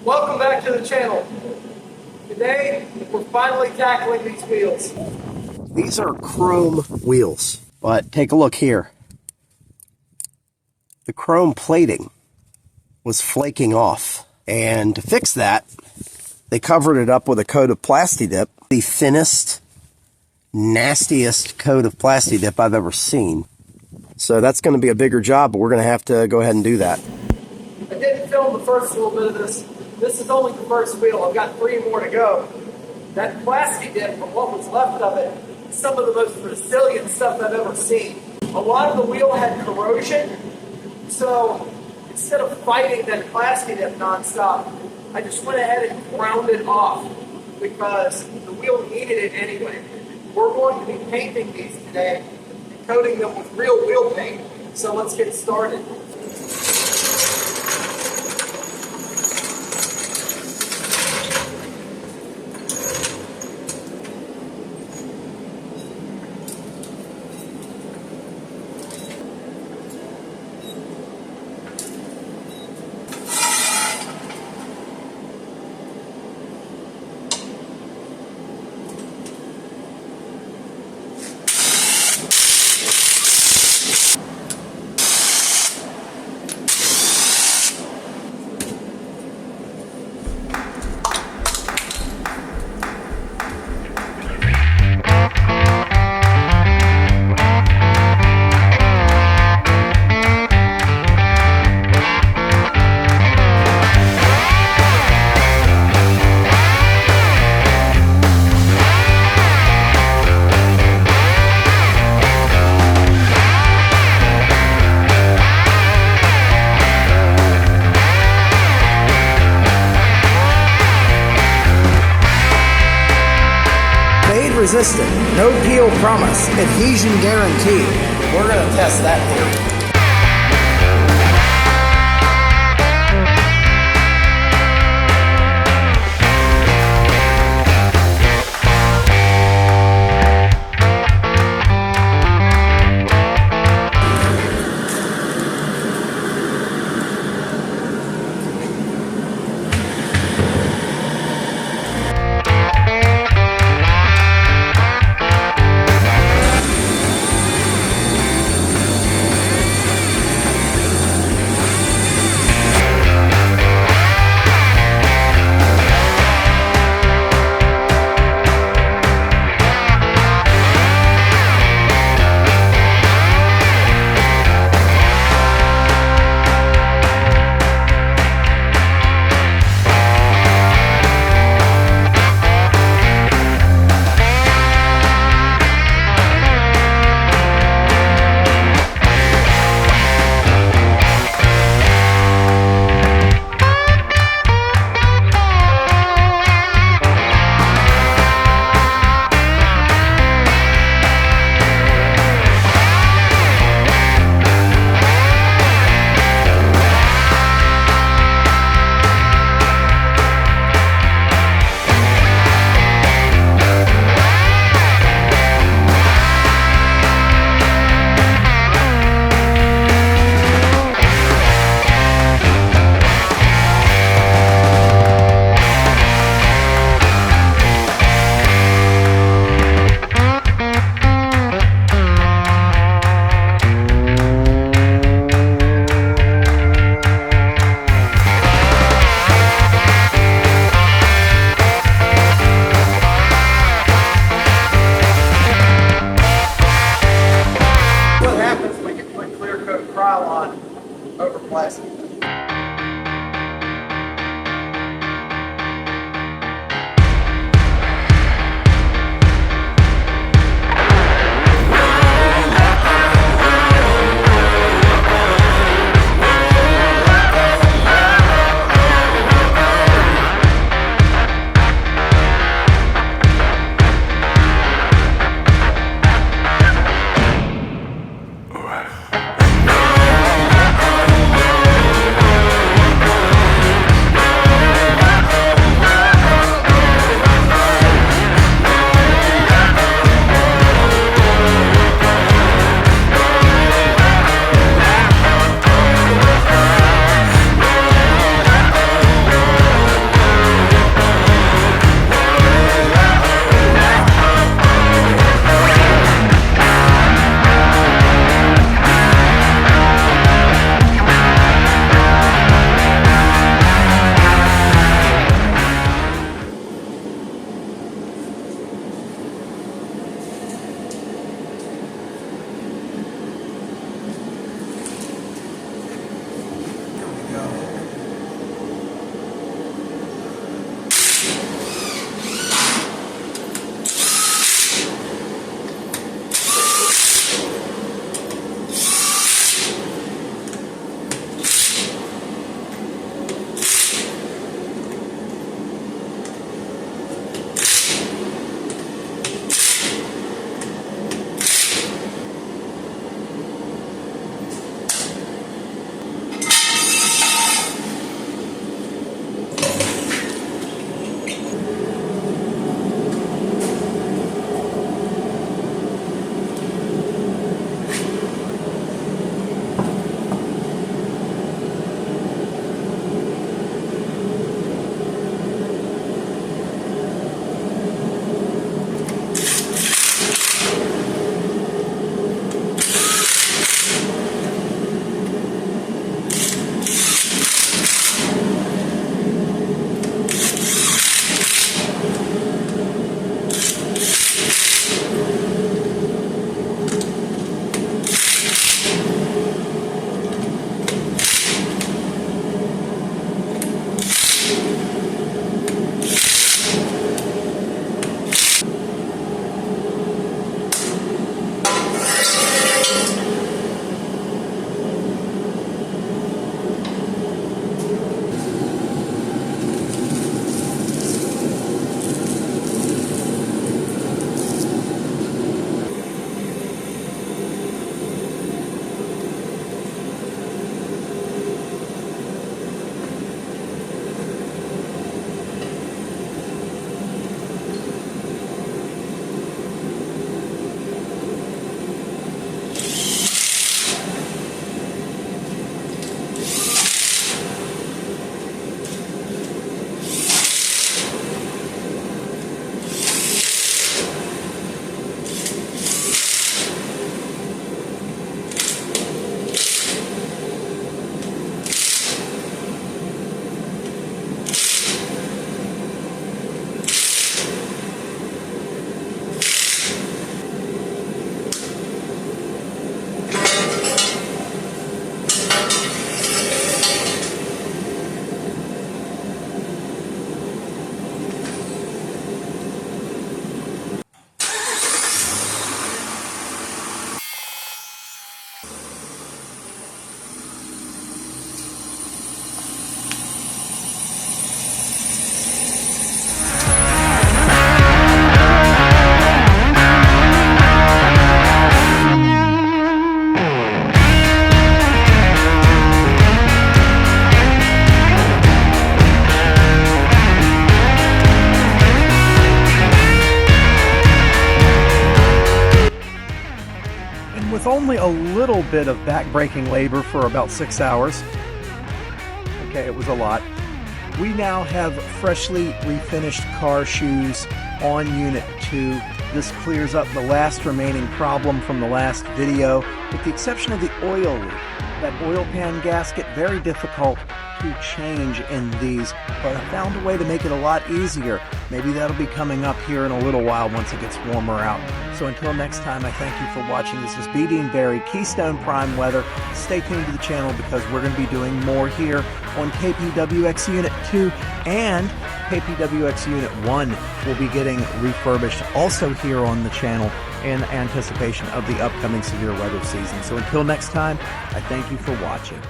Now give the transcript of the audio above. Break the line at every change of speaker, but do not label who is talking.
Welcome back to the channel. Today, we're finally tackling these wheels.
These are chrome wheels, but take a look here. The chrome plating was flaking off, and to fix that, they covered it up with a coat of PlastiDip, the thinnest, nastiest coat of PlastiDip I've ever seen. So that's going to be a bigger job, but we're going to have to go ahead and do that.
I didn't film the first little bit of this. This is only the first wheel. I've got 3 more to go. That PlastiDip, from what was left of it, is some of the most resilient stuff I've ever seen. A lot of the wheel had corrosion, so instead of fighting that PlastiDip nonstop, I just went ahead and ground it off because the wheel needed it anyway. We're going to be painting these today and coating them with real wheel paint. So let's get started.
Resistant, no peel promise, adhesion guarantee. We're going to test that here.
Over plastic.
a little bit of back-breaking labor for about 6 hours. Okay, it was a lot. We now have freshly refinished car shoes on Unit 2. This clears up the last remaining problem from the last video, with the exception of the oil leak. That oil pan gasket, very difficult to change in these, but I found a way to make it a lot easier. Maybe that'll be coming up here in a little while once it gets warmer out. So until next time, I thank you for watching. This is BD and Barry, Keystone Prime Weather. Stay tuned to the channel because we're going to be doing more here on KPWX Unit 2, and KPWX Unit 1 will be getting refurbished also here on the channel in anticipation of the upcoming severe weather season. So until next time, I thank you for watching.